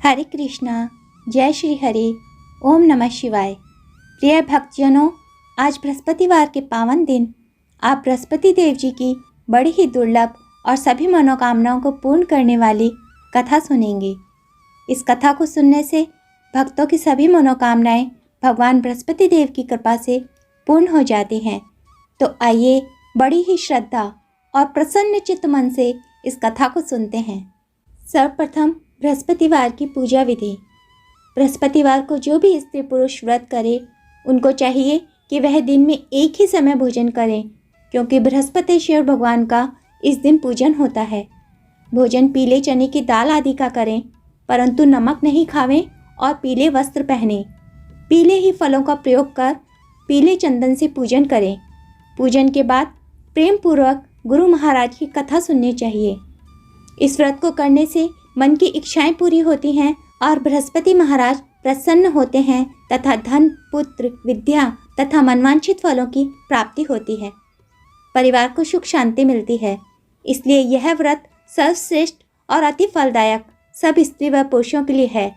हरे कृष्णा, जय श्री हरि, ओम नमः शिवाय। प्रिय भक्तजनों, आज बृहस्पतिवार के पावन दिन आप बृहस्पति देव जी की बड़ी ही दुर्लभ और सभी मनोकामनाओं को पूर्ण करने वाली कथा सुनेंगे। इस कथा को सुनने से भक्तों की सभी मनोकामनाएं भगवान बृहस्पति देव की कृपा से पूर्ण हो जाती हैं। तो आइए बड़ी ही श्रद्धा और प्रसन्न चित्त मन से इस कथा को सुनते हैं। सर्वप्रथम बृहस्पतिवार की पूजा विधि। बृहस्पतिवार को जो भी स्त्री पुरुष व्रत करे उनको चाहिए कि वह दिन में एक ही समय भोजन करें, क्योंकि बृहस्पतिश्वर भगवान का इस दिन पूजन होता है। भोजन पीले चने की दाल आदि का करें, परंतु नमक नहीं खावें और पीले वस्त्र पहनें। पीले ही फलों का प्रयोग कर पीले चंदन से पूजन करें। पूजन के बाद प्रेम पूर्वक गुरु महाराज की कथा सुननी चाहिए। इस व्रत को करने से मन की इच्छाएं पूरी होती हैं और बृहस्पति महाराज प्रसन्न होते हैं तथा धन, पुत्र, विद्या तथा मनवांछित फलों की प्राप्ति होती है। परिवार को सुख शांति मिलती है। इसलिए यह व्रत सर्वश्रेष्ठ और अति फलदायक सब स्त्री व पुरुषों के लिए है।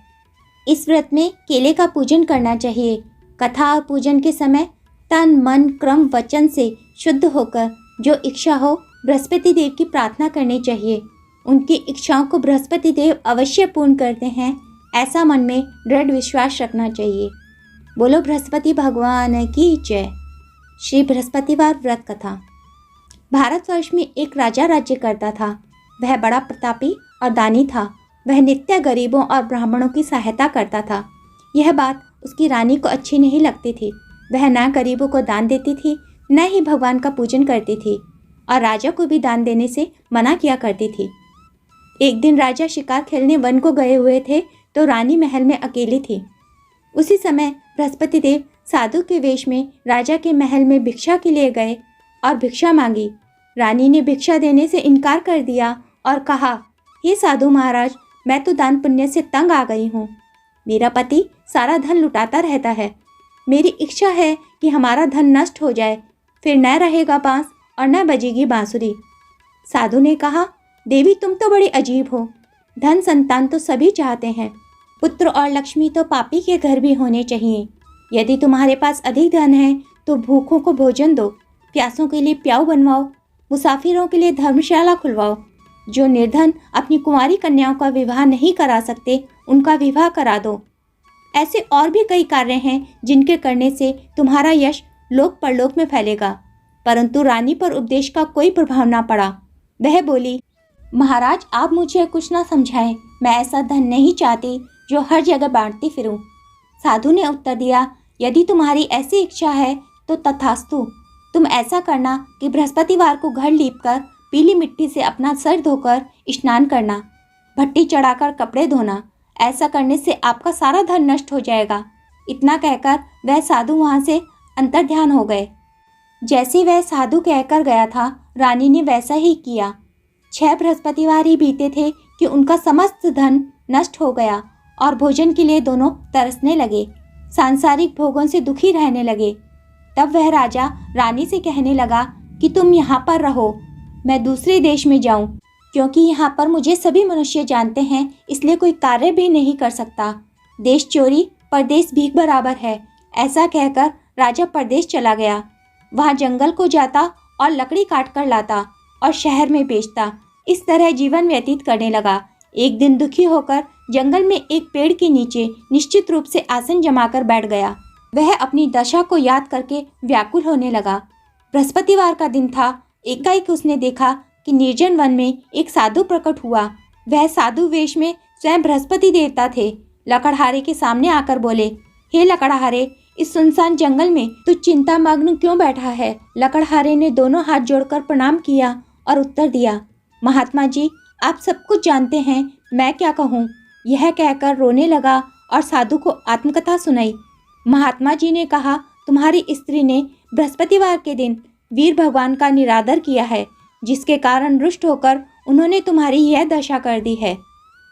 इस व्रत में केले का पूजन करना चाहिए। कथा और पूजन के समय तन, मन, क्रम, वचन से शुद्ध होकर जो इच्छा हो बृहस्पति देव की प्रार्थना करनी चाहिए। उनकी इच्छाओं को बृहस्पति देव अवश्य पूर्ण करते हैं, ऐसा मन में दृढ़ विश्वास रखना चाहिए। बोलो बृहस्पति भगवान की जय। श्री बृहस्पतिवार व्रत कथा। भारतवर्ष में एक राजा राज्य करता था। वह बड़ा प्रतापी और दानी था। वह नित्य गरीबों और ब्राह्मणों की सहायता करता था। यह बात उसकी रानी को अच्छी नहीं लगती थी। वह न गरीबों को दान देती थी, न ही भगवान का पूजन करती थी और राजा को भी दान देने से मना किया करती थी। एक दिन राजा शिकार खेलने वन को गए हुए थे तो रानी महल में अकेली थी। उसी समय बृहस्पति देव साधु के वेश में राजा के महल में भिक्षा के लिए गए और भिक्षा मांगी। रानी ने भिक्षा देने से इनकार कर दिया और कहा, हे साधु महाराज, मैं तो दान पुण्य से तंग आ गई हूँ। मेरा पति सारा धन लुटाता रहता है। मेरी इच्छा है कि हमारा धन नष्ट हो जाए, फिर न रहेगा बांस और न बजेगी बांसुरी। साधु ने कहा, देवी तुम तो बड़ी अजीब हो। धन संतान तो सभी चाहते हैं, पुत्र और लक्ष्मी तो पापी के घर भी होने चाहिए। यदि तुम्हारे पास अधिक धन है तो भूखों को भोजन दो, प्यासों के लिए प्याऊ बनवाओ, मुसाफिरों के लिए धर्मशाला खुलवाओ। जो निर्धन अपनी कुंवारी कन्याओं का विवाह नहीं करा सकते उनका विवाह करा दो। ऐसे और भी कई कार्य हैं जिनके करने से तुम्हारा यश लोक परलोक में फैलेगा। परंतु रानी पर उपदेश का कोई प्रभाव ना पड़ा। वह बोली, महाराज आप मुझे कुछ ना समझाएं, मैं ऐसा धन नहीं चाहती जो हर जगह बांटती फिरूं। साधु ने उत्तर दिया, यदि तुम्हारी ऐसी इच्छा है तो तथास्तु। तुम ऐसा करना कि बृहस्पतिवार को घर लीपकर पीली मिट्टी से अपना सर धोकर स्नान करना, भट्टी चढ़ाकर कपड़े धोना। ऐसा करने से आपका सारा धन नष्ट हो जाएगा। इतना कहकर वह साधु वहाँ से अंतर्ध्यान हो गए। जैसे वह साधु कहकर गया था, रानी ने वैसा ही किया। 6 बृहस्पतिवार ही बीते थे कि उनका समस्त धन नष्ट हो गया और भोजन के लिए दोनों तरसने लगे, सांसारिक भोगों से दुखी रहने लगे। तब वह राजा रानी से कहने लगा कि तुम यहाँ पर रहो, मैं दूसरे देश में जाऊँ, क्योंकि यहाँ पर मुझे सभी मनुष्य जानते हैं, इसलिए कोई कार्य भी नहीं कर सकता। देश चोरी परदेश भीख बराबर है। ऐसा कहकर राजा परदेश चला गया। वहाँ जंगल को जाता और लकड़ी काट कर लाता और शहर में बेचता। इस तरह जीवन व्यतीत करने लगा। एक दिन दुखी होकर जंगल में एक पेड़ के नीचे निश्चित रूप से आसन जमाकर बैठ गया। वह अपनी दशा को याद करके व्याकुल होने लगा। बृहस्पतिवार का दिन था। एकाएक उसने देखा कि निर्जन वन में एक साधु प्रकट हुआ। वह साधु वेश में स्वयं बृहस्पति देवता थे। लकड़हारे के सामने आकर बोले, हे लकड़हारे, इस सुनसान जंगल में तू चिंता मग्न क्यों बैठा है? लकड़हारे ने दोनों हाथ जोड़कर प्रणाम किया और उत्तर दिया, महात्मा जी, आप सब कुछ जानते हैं, मैं क्या कहूँ। यह कहकर रोने लगा और साधु को आत्मकथा सुनाई। महात्मा जी ने कहा, तुम्हारी स्त्री ने बृहस्पतिवार के दिन वीर भगवान का निरादर किया है, जिसके कारण रुष्ट होकर उन्होंने तुम्हारी यह दशा कर दी है।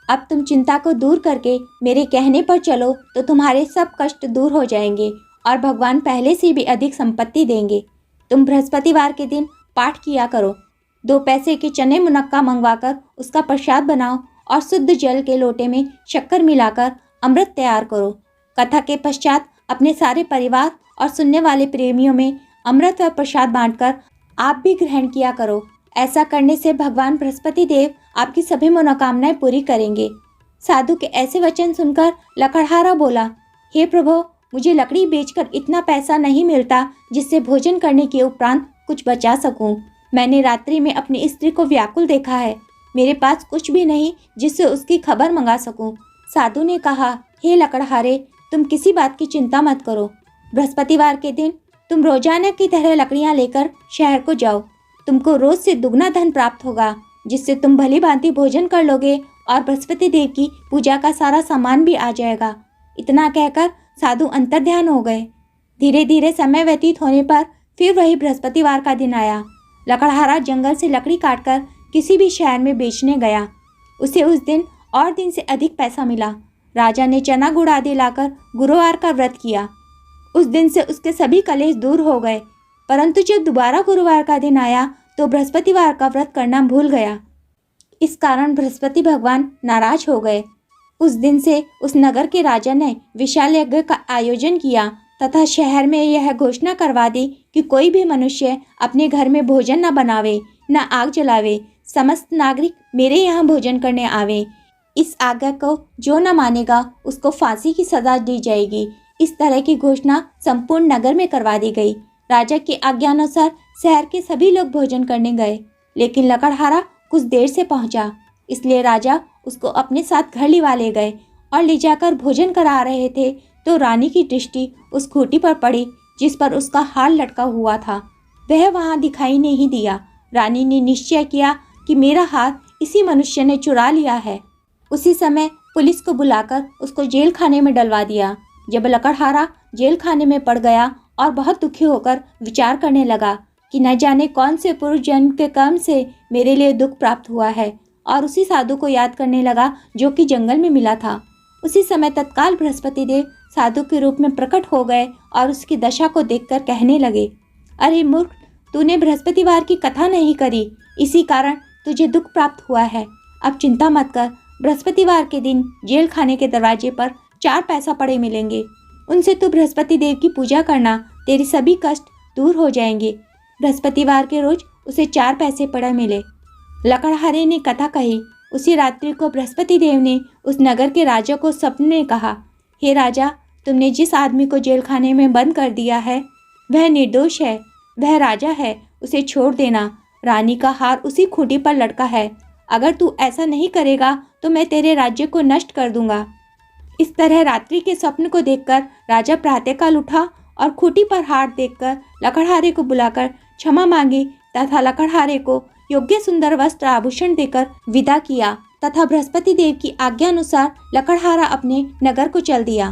अब तुम चिंता को दूर करके मेरे कहने पर चलो तो तुम्हारे सब कष्ट दूर हो जाएंगे और भगवान पहले से भी अधिक संपत्ति देंगे। तुम बृहस्पतिवार के दिन पाठ किया करो। 2 पैसे के चने मुनक्का मंगवाकर उसका प्रसाद बनाओ और शुद्ध जल के लोटे में शक्कर मिलाकर अमृत तैयार करो। कथा के पश्चात अपने सारे परिवार और सुनने वाले प्रेमियों में अमृत व प्रसाद बांटकर आप भी ग्रहण किया करो। ऐसा करने से भगवान बृहस्पति देव आपकी सभी मनोकामनाएं पूरी करेंगे। साधु के ऐसे वचन सुनकर लकड़हारा बोला, हे प्रभु, मुझे लकड़ी बेचकर इतना पैसा नहीं मिलता जिससे भोजन करने के उपरांत कुछ बचा सकूं। मैंने रात्रि में अपनी स्त्री को व्याकुल देखा है। मेरे पास कुछ भी नहीं जिससे उसकी खबर मंगा सकूं। साधु ने कहा, हे लकड़हारे, तुम किसी बात की चिंता मत करो। बृहस्पतिवार के दिन तुम रोजाना की तरह लकड़ियां लेकर शहर को जाओ। तुमको रोज से दुगना धन प्राप्त होगा, जिससे तुम भली भांति भोजन कर लोगे और बृहस्पति देव की पूजा का सारा सामान भी आ जाएगा। इतना कहकर साधु अंतर्ध्यान हो गए। धीरे धीरे समय व्यतीत होने पर फिर वही बृहस्पतिवार का दिन आया। लकड़हारा जंगल से लकड़ी काटकर किसी भी शहर में बेचने गया। उसे उस दिन और दिन से अधिक पैसा मिला। राजा ने चना गुड़ आदि लाकर गुरुवार का व्रत किया। उस दिन से उसके सभी कलेश दूर हो गए। परंतु जब दोबारा गुरुवार का दिन आया तो बृहस्पतिवार का व्रत करना भूल गया। इस कारण बृहस्पति भगवान नाराज हो गए। उस दिन से उस नगर के राजा ने विशाल यज्ञ का आयोजन किया तथा शहर में यह घोषणा करवा दी कि कोई भी मनुष्य अपने घर में भोजन न बनावे, न आग जलावे। समस्त नागरिक मेरे यहाँ भोजन करने आवे। इस आज्ञा को जो न मानेगा उसको फांसी की सजा दी जाएगी। इस तरह की घोषणा संपूर्ण नगर में करवा दी गई। राजा की आज्ञानुसार शहर के सभी लोग भोजन करने गए, लेकिन लकड़हारा कुछ देर से पहुंचा। इसलिए राजा उसको अपने साथ घर लिवा ले गए और ले जाकर भोजन करा रहे थे तो रानी की दृष्टि उस खूंटी पर पड़ी जिस पर उसका हार लटका हुआ था। वह वहां दिखाई नहीं दिया। रानी ने निश्चय किया कि मेरा हार इसी मनुष्य ने चुरा लिया है। उसी समय पुलिस को बुलाकर उसको जेल खाने में डलवा दिया। जब लकड़हारा जेल खाने में पड़ गया और बहुत दुखी होकर विचार करने लगा कि न जाने कौन से पूर्व जन्म के कर्म से मेरे लिए दुख प्राप्त हुआ है, और उसी साधु को याद करने लगा जो कि जंगल में मिला था। उसी समय तत्काल बृहस्पति देव साधु के रूप में प्रकट हो गए और उसकी दशा को देखकर कहने लगे, अरे मूर्ख, तूने बृहस्पतिवार की कथा नहीं करी, इसी कारण तुझे दुख प्राप्त हुआ है। अब चिंता मत कर, बृहस्पतिवार के दिन जेल खाने के दरवाजे पर 4 पैसा पड़े मिलेंगे। उनसे तू बृहस्पति देव की पूजा करना, तेरी सभी कष्ट दूर हो जाएंगे। बृहस्पतिवार के रोज उसे 4 पैसे पड़े मिले। लकड़हारे ने कथा कही। उसी रात्रि को बृहस्पति देव ने उस नगर के राजा को सपने में कहा, हे राजा, तुमने जिस आदमी को जेल खाने में बंद कर दिया है वह निर्दोष है, वह राजा है, उसे छोड़ देना। रानी का हार उसी खूंटी पर लटका है। अगर तू ऐसा नहीं करेगा तो मैं तेरे राज्य को नष्ट कर दूंगा। इस तरह रात्रि के स्वप्न को देखकर राजा प्रातःकाल उठा और खूंटी पर हार देखकर लकड़हारे को बुलाकर क्षमा मांगी तथा लकड़हारे को योग्य सुंदर वस्त्र आभूषण देकर विदा किया तथा बृहस्पति देव की आज्ञा अनुसार लकड़हारा अपने नगर को चल दिया।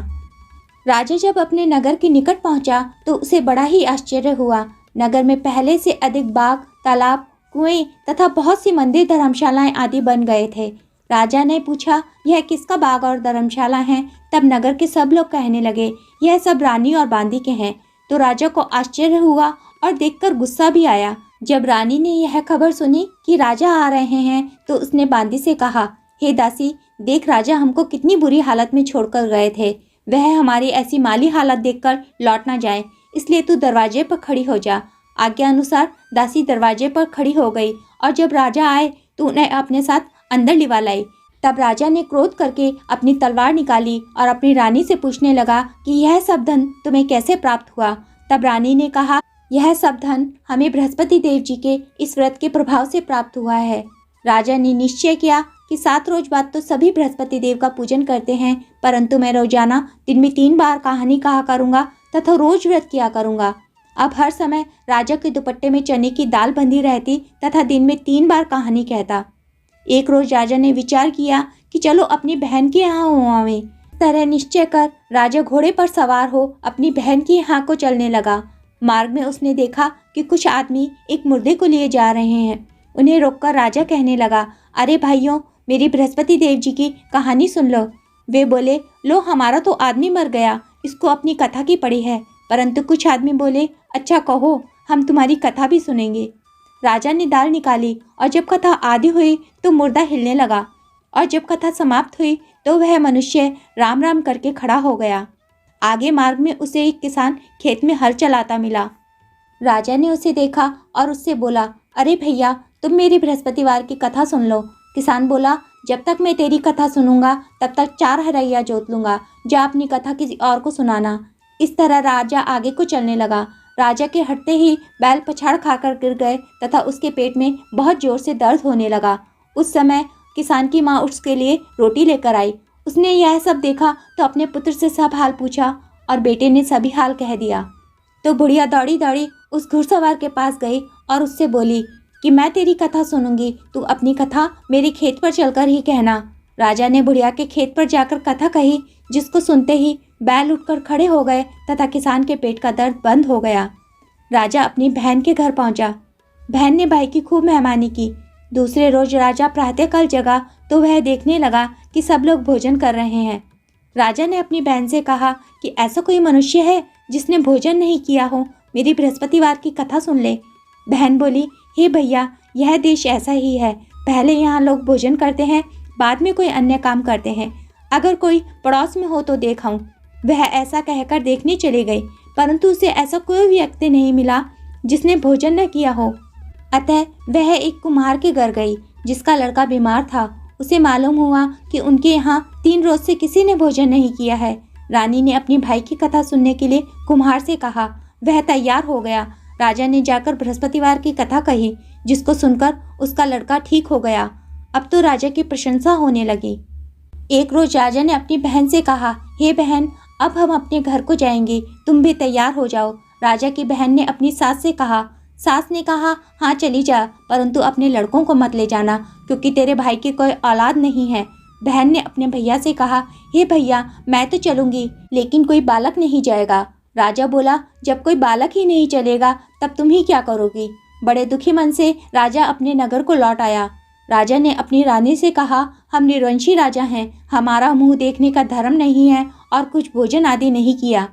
राजा जब अपने नगर के निकट पहुंचा तो उसे बड़ा ही आश्चर्य हुआ। नगर में पहले से अधिक बाग, तालाब, कुएं तथा बहुत सी मंदिर, धर्मशालाएं आदि बन गए थे। राजा ने पूछा, यह किसका बाग और धर्मशाला है? तब नगर के सब लोग कहने लगे, यह सब रानी और बांदी के हैं। तो राजा को आश्चर्य हुआ और देखकर गुस्सा भी आया। जब रानी ने यह खबर सुनी कि राजा आ रहे हैं तो उसने बांदी से कहा, हे दासी, देख राजा हमको कितनी बुरी हालत में छोड़कर गए थे। वह हमारी ऐसी माली हालत देखकर लौट ना जाए, इसलिए तू दरवाजे पर खड़ी हो जा। आज्ञा अनुसार दासी दरवाजे पर खड़ी हो गई और जब राजा आए तो उन्हें अपने साथ अंदर लिवा लाई। तब राजा ने क्रोध करके अपनी तलवार निकाली और अपनी रानी से पूछने लगा कि यह सब धन तुम्हें कैसे प्राप्त हुआ? तब रानी ने कहा, यह सब धन हमें बृहस्पति देव जी के इस व्रत के प्रभाव से प्राप्त हुआ है। राजा ने निश्चय किया कि 7 रोज बाद तो सभी बृहस्पति देव का पूजन करते हैं, परंतु मैं रोजाना दिन में 3 बार कहानी कहा करूँगा तथा रोज व्रत किया करूँगा। अब हर समय राजा के दुपट्टे में चने की दाल बंधी रहती तथा दिन में 3 बार कहानी कहता। एक रोज राजा ने विचार किया कि चलो अपनी बहन के यहाँ हो आवे। तरह निश्चय कर राजा घोड़े पर सवार हो अपनी बहन के यहाँ को चलने लगा। मार्ग में उसने देखा कि कुछ आदमी एक मुर्दे को लिए जा रहे हैं। उन्हें रोककर राजा कहने लगा, अरे भाइयों, मेरी बृहस्पति देव जी की कहानी सुन लो। वे बोले, लो हमारा तो आदमी मर गया, इसको अपनी कथा की पड़ी है। परंतु कुछ आदमी बोले, अच्छा कहो, हम तुम्हारी कथा भी सुनेंगे। राजा ने दाल निकाली और जब कथा आधी हुई तो मुर्दा हिलने लगा और जब कथा समाप्त हुई तो वह मनुष्य राम राम करके खड़ा हो गया। आगे मार्ग में उसे एक किसान खेत में हल चलाता मिला। राजा ने उसे देखा और उससे बोला, अरे भैया, तुम मेरी बृहस्पतिवार की कथा सुन लो। किसान बोला, जब तक मैं तेरी कथा सुनूंगा तब तक 4 हरैया जोत लूंगा, जा अपनी कथा किसी और को सुनाना। इस तरह राजा आगे को चलने लगा। राजा के हटते ही बैल पछाड़ खाकर गिर गए तथा उसके पेट में बहुत जोर से दर्द होने लगा। उस समय किसान की माँ उसके लिए रोटी लेकर आई। उसने यह सब देखा तो अपने पुत्र से सब हाल पूछा और बेटे ने सभी हाल कह दिया। तो बुढ़िया दौड़ी दौड़ी उस घुड़सवार के पास गई और उससे बोली कि मैं तेरी कथा सुनूंगी, तू अपनी कथा मेरे खेत पर चलकर ही कहना। राजा ने बुढ़िया के खेत पर जाकर कथा कही, जिसको सुनते ही बैल उठकर खड़े हो गए तथा किसान के पेट का दर्द बंद हो गया। राजा अपनी बहन के घर पहुंचा। बहन ने भाई की खूब मेहमानी की। दूसरे रोज राजा प्रातःकाल जगा तो वह देखने लगा कि सब लोग भोजन कर रहे हैं। राजा ने अपनी बहन से कहा कि ऐसा कोई मनुष्य है जिसने भोजन नहीं किया हो, मेरी बृहस्पतिवार की कथा सुन ले। बहन बोली, हे भैया, यह देश ऐसा ही है, पहले यहाँ लोग भोजन करते हैं, बाद में कोई अन्य काम करते हैं। अगर कोई पड़ोस में हो तो देखाऊं। वह ऐसा कहकर देखने चली गई, परंतु उसे ऐसा कोई व्यक्ति नहीं मिला जिसने भोजन न किया हो। अतः वह एक कुम्हार के घर गई जिसका लड़का बीमार था। उसे मालूम हुआ कि उनके यहाँ 3 रोज से किसी ने भोजन नहीं किया है। रानी ने अपनी भाई की कथा सुनने के लिए कुम्हार से कहा। वह तैयार हो गया। राजा ने जाकर बृहस्पतिवार की कथा कही, जिसको सुनकर उसका लड़का ठीक हो गया। अब तो राजा की प्रशंसा होने लगी। एक रोज राजा ने अपनी बहन से कहा, हे बहन, अब हम अपने घर को जाएंगे, तुम भी तैयार हो जाओ। राजा की बहन ने अपनी सास से कहा। सास ने कहा, हाँ चली जा, परंतु अपने लड़कों को मत ले जाना, क्योंकि तेरे भाई की कोई औलाद नहीं है। बहन ने अपने भैया से कहा, हे भैया, मैं तो चलूंगी, लेकिन कोई बालक नहीं जाएगा। राजा बोला, जब कोई बालक ही नहीं चलेगा तब तुम ही क्या करोगी। बड़े दुखी मन से राजा अपने नगर को लौट आया। राजा ने अपनी रानी से कहा, हम निर्वंशी राजा हैं, हमारा मुंह देखने का धर्म नहीं है और कुछ भोजन आदि नहीं किया।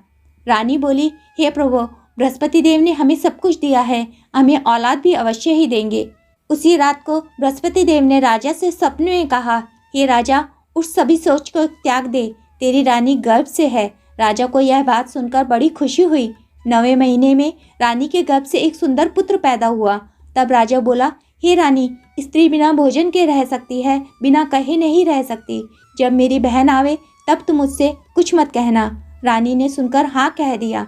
रानी बोली, हे प्रभु, बृहस्पति देव ने हमें सब कुछ दिया है, हमें औलाद भी अवश्य ही देंगे। उसी रात को बृहस्पति देव ने राजा से सपने में कहा, हे राजा, उस सभी सोच को त्याग दे, तेरी रानी गर्भ से है। राजा को यह बात सुनकर बड़ी खुशी हुई। 9वें महीने में रानी के गर्भ से एक सुंदर पुत्र पैदा हुआ। तब राजा बोला, हे रानी, स्त्री बिना भोजन के रह सकती है, बिना कहे नहीं रह सकती। जब मेरी बहन आवे तब तुम मुझसे कुछ मत कहना। रानी ने सुनकर हाँ कह दिया।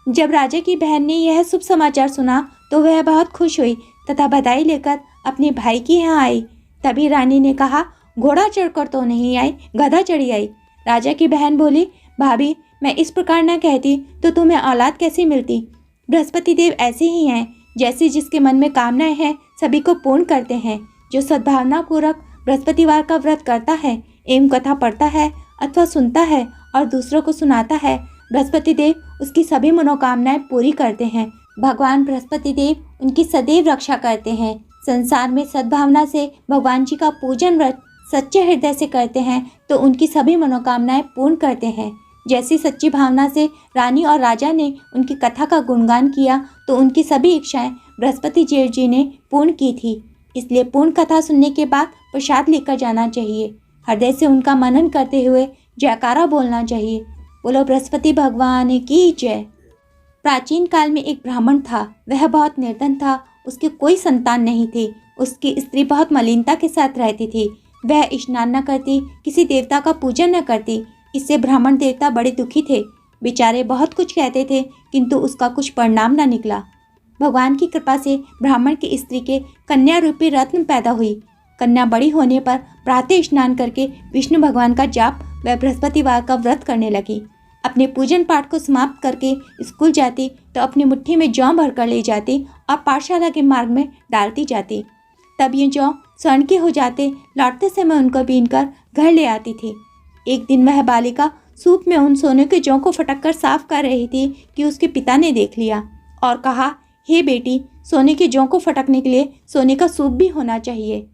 जब राजा की बहन ने यह शुभ समाचार सुना तो वह बहुत खुश हुई तथा बधाई लेकर अपने भाई के यहाँ आई। तभी रानी ने कहा, घोड़ा चढ़कर तो नहीं आई, गधा चढ़ी आई। राजा की बहन बोली, भाभी, मैं इस प्रकार न कहती तो तुम्हें औलाद कैसे मिलती। बृहस्पति देव ऐसे ही हैं, जैसे जिसके मन में कामनाएं हैं सभी को पूर्ण करते हैं। जो सद्भावना पूर्वक बृहस्पतिवार का व्रत करता है एवं कथा पढ़ता है अथवा सुनता है और दूसरों को सुनाता है, बृहस्पति देव उसकी सभी मनोकामनाएं पूरी करते हैं। भगवान बृहस्पति देव उनकी सदैव रक्षा करते हैं। संसार में सद्भावना से भगवान जी का पूजन व्रत सच्चे हृदय से करते हैं तो उनकी सभी मनोकामनाएं पूर्ण करते हैं। जैसी सच्ची भावना से रानी और राजा ने उनकी कथा का गुणगान किया तो उनकी सभी इच्छाएं बृहस्पति देव जी ने पूर्ण की थी। इसलिए पूर्ण कथा सुनने के बाद प्रसाद लेकर जाना चाहिए। हृदय से उनका मनन करते हुए जयकारा बोलना चाहिए। बोलो बृहस्पति भगवान की जय। प्राचीन काल में एक ब्राह्मण था। वह बहुत निर्धन था। उसकी कोई संतान नहीं थी। उसकी स्त्री बहुत मलिनता के साथ रहती थी। वह स्नान न करती, किसी देवता का पूजन न करती। इससे ब्राह्मण देवता बड़े दुखी थे। बेचारे बहुत कुछ कहते थे किंतु उसका कुछ परिणाम न निकला। भगवान की कृपा से ब्राह्मण की स्त्री के कन्या रूपी रत्न पैदा हुई। कन्या बड़ी होने पर प्रातः स्नान करके विष्णु भगवान का जाप व बृहस्पतिवार का व्रत करने लगी। अपने पूजन पाठ को समाप्त करके स्कूल जाती तो अपनी मुट्ठी में जौ भरकर ले जाती और पाठशाला के मार्ग में डालती जाती। तब ये जौ स्वर्ण के हो जाते। लौटते समय उनको बीनकर घर ले आती थी। एक दिन वह बालिका सूप में उन सोने के जौ को फटक कर साफ कर रही थी कि उसके पिता ने देख लिया और कहा, हे बेटी, सोने के जौ को फटकने के लिए सोने का सूप भी होना चाहिए।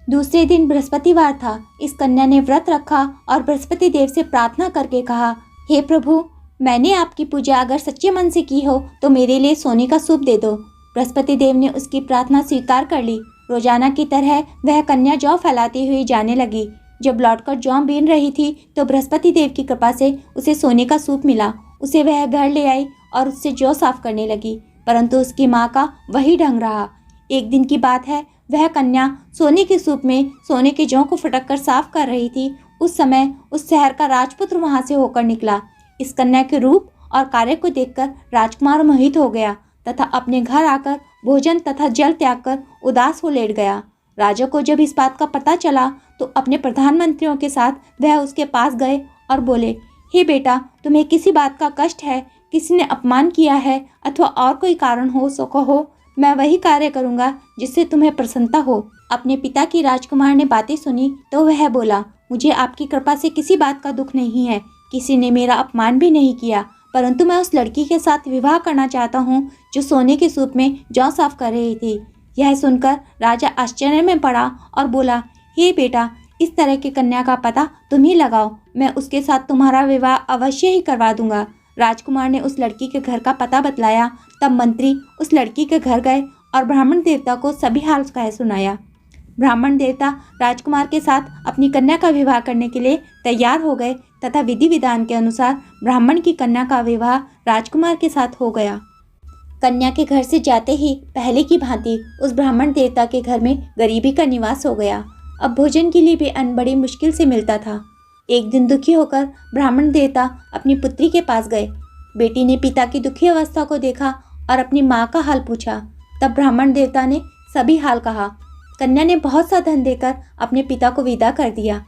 दूसरे दिन बृहस्पतिवार था। इस कन्या ने व्रत रखा और बृहस्पति देव से प्रार्थना करके कहा, हे प्रभु, मैंने आपकी पूजा अगर सच्चे मन से की हो तो मेरे लिए सोने का सूप दे दो। बृहस्पति देव ने उसकी प्रार्थना स्वीकार कर ली। रोजाना की तरह वह कन्या जौ फैलाती हुई जाने लगी। जब लौटकर जौ बीन रही थी तो बृहस्पति देव की कृपा से उसे सोने का सूप मिला। उसे वह घर ले आई और उससे जौ साफ करने लगी, परंतु उसकी माँ का वही ढंग रहा। एक दिन की बात है, वह कन्या सोने के सूप में सोने के जौ को फटक कर साफ कर रही थी। उस समय उस शहर का राजपुत्र वहां से होकर निकला। इस कन्या के रूप और कार्य को देखकर राजकुमार मोहित हो गया तथा अपने घर आकर भोजन तथा जल त्याग कर उदास हो लेट गया। राजा को जब इस बात का पता चला तो अपने प्रधानमंत्रियों के साथ वह उसके पास गए और बोले, हे बेटा, तुम्हें किसी बात का कष्ट है, किसी ने अपमान किया है अथवा और कोई कारण हो सो कहो, मैं वही कार्य करूँगा जिससे तुम्हें प्रसन्नता हो। अपने पिता की राजकुमार ने बातें सुनी तो वह बोला, मुझे आपकी कृपा से किसी बात का दुख नहीं है, किसी ने मेरा अपमान भी नहीं किया, परंतु मैं उस लड़की के साथ विवाह करना चाहता हूँ जो सोने के सूप में जौ साफ कर रही थी। यह सुनकर राजा आश्चर्य में पड़ा और बोला, हे बेटा, इस तरह की कन्या का पता तुम ही लगाओ, मैं उसके साथ तुम्हारा विवाह अवश्य ही करवा दूंगा। राजकुमार ने उस लड़की के घर का पता बतलाया। तब मंत्री उस लड़की के घर गए और ब्राह्मण देवता को सभी हाल कह सुनाया। ब्राह्मण देवता राजकुमार के साथ अपनी कन्या का विवाह करने के लिए तैयार हो गए तथा विधि विधान के अनुसार ब्राह्मण की कन्या का विवाह राजकुमार के साथ हो गया। कन्या के घर से जाते ही पहले की भांति उस ब्राह्मण देवता के घर में गरीबी का निवास हो गया। अब भोजन के लिए भी अन्न बड़ी मुश्किल से मिलता था। एक दिन दुखी होकर ब्राह्मण देवता अपनी पुत्री के पास गए। बेटी ने पिता की दुखी अवस्था को देखा और अपनी माँ का हाल पूछा। तब ब्राह्मण देवता ने सभी हाल कहा। कन्या ने बहुत सा धन देकर अपने पिता को विदा कर दिया।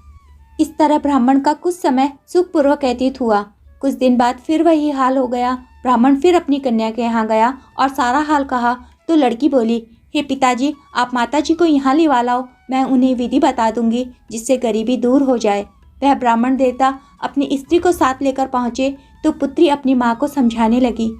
इस तरह ब्राह्मण का कुछ समय सुखपूर्वक व्यतीत हुआ। कुछ दिन बाद फिर वही हाल हो गया। ब्राह्मण फिर अपनी कन्या के यहाँ गया और सारा हाल कहा तो लड़की बोली, हे पिताजी, आप माताजी को यहाँ लिवा लाओ, मैं उन्हें विधि बता दूंगी जिससे गरीबी दूर हो जाए। वह ब्राह्मण देवता अपनी स्त्री को साथ लेकर पहुँचे तो पुत्री अपनी माँ को समझाने लगी,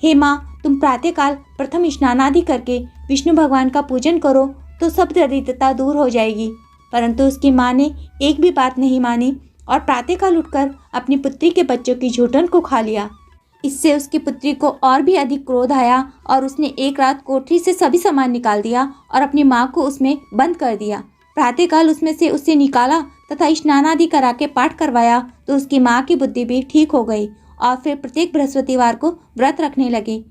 हे माँ, तुम प्रातःकाल प्रथम स्नान आदि करके विष्णु भगवान का पूजन करो तो सब दरिद्रता दूर हो जाएगी। परंतु उसकी माँ ने एक भी बात नहीं मानी और प्रातःकाल उठकर अपनी पुत्री के बच्चों की झूठन को खा लिया। इससे उसकी पुत्री को और भी अधिक क्रोध आया और उसने एक रात कोठरी से सभी सामान निकाल दिया और अपनी माँ को उसमें बंद कर दिया। प्रातःकाल उसमें से उसे निकाला तथा स्नान आदि करा के पाठ करवाया तो उसकी माँ की बुद्धि भी ठीक हो गई और फिर प्रत्येक बृहस्पतिवार को व्रत रखने लगी।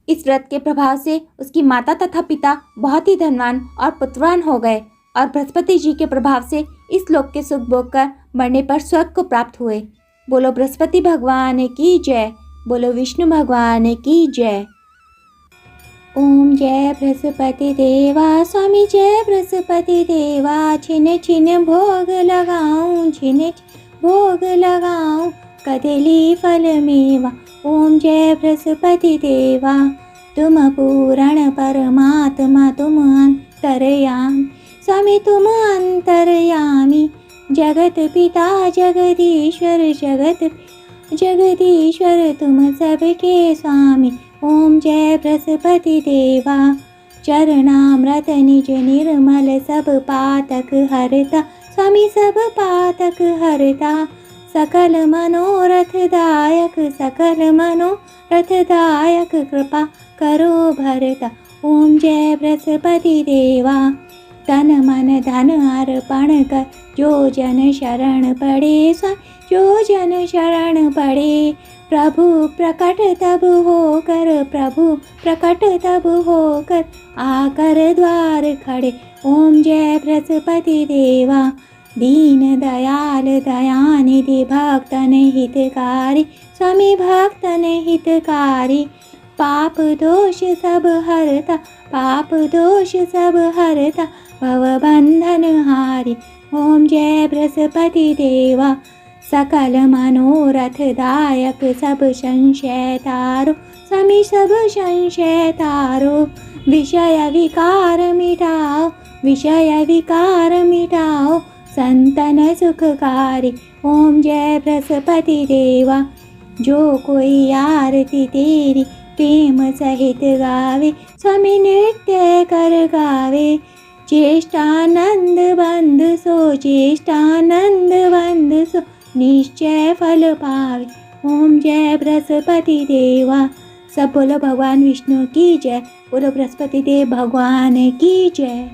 इस व्रत के प्रभाव से उसकी माता तथा पिता बहुत ही धनवान और पुत्रवान हो गए और बृहस्पति जी के प्रभाव से इस लोक के सुख भोग कर मरने पर स्वर्ग को प्राप्त हुए। बोलो बृहस्पति भगवान की जय, बोलो विष्णु भगवान की जय। ओम जय बृहस्पति देवा, स्वामी जय बृहस्पति देवा, छिन छिन भोग लगाऊं, छिन छिन भोग लगाऊं, कदली फल मेवा। ओम जय बृहस्पति देवा, तुम पूर्ण परमात्मा, तुम अंतरयामी, स्वामी तुम अंतरयामी, जगत पिता जगदीश्वर, जगदीश्वर तुम सबके स्वामी। ओम जय बृहस्पति देवा, चरणामृत निज निर्मल सब पातक हरता, स्वामी सब पातक हरता, सकल मनोरथ दायक, सकल मनोरथ दायक, कृपा करो भरता। ओम जय बृहस्पति देवा, तन मन धन अर्पण कर, जो जन शरण पड़े, जो जन शरण पड़े, प्रभु प्रकट तब होकर, प्रभु प्रकट तब होकर, आकर द्वार खड़े। ओम जय बृहस्पति देवा, दीन दयाल दयानिधि, भक्तन हितकारी, स्वामी भक्तन हितकारी, पाप दोष सब हरता, पाप दोष सब हरता, भव बंधन हारी। ओम जय बृहस्पति देवा, सकल मनोरथ दायक, सब संशय तारो, स्वामी सब संशय तारो, विषय विकार मिटाओ, विषय विकार मिटाओ, संतन सुखकारी। ओम जय बृहस्पति देवा, जो कोई आरती तेरी प्रेम सहित गावे, स्वामी नृत्य कर गावे, ज्येष्ठानंद बंद सो, ज्येष्ठानंद बंद सो, निश्चय फल पावे। ओम जय बृहस्पति देवा। सब बोलो भगवान विष्णु की जय, बोलो बृहस्पति देव भगवान की जय।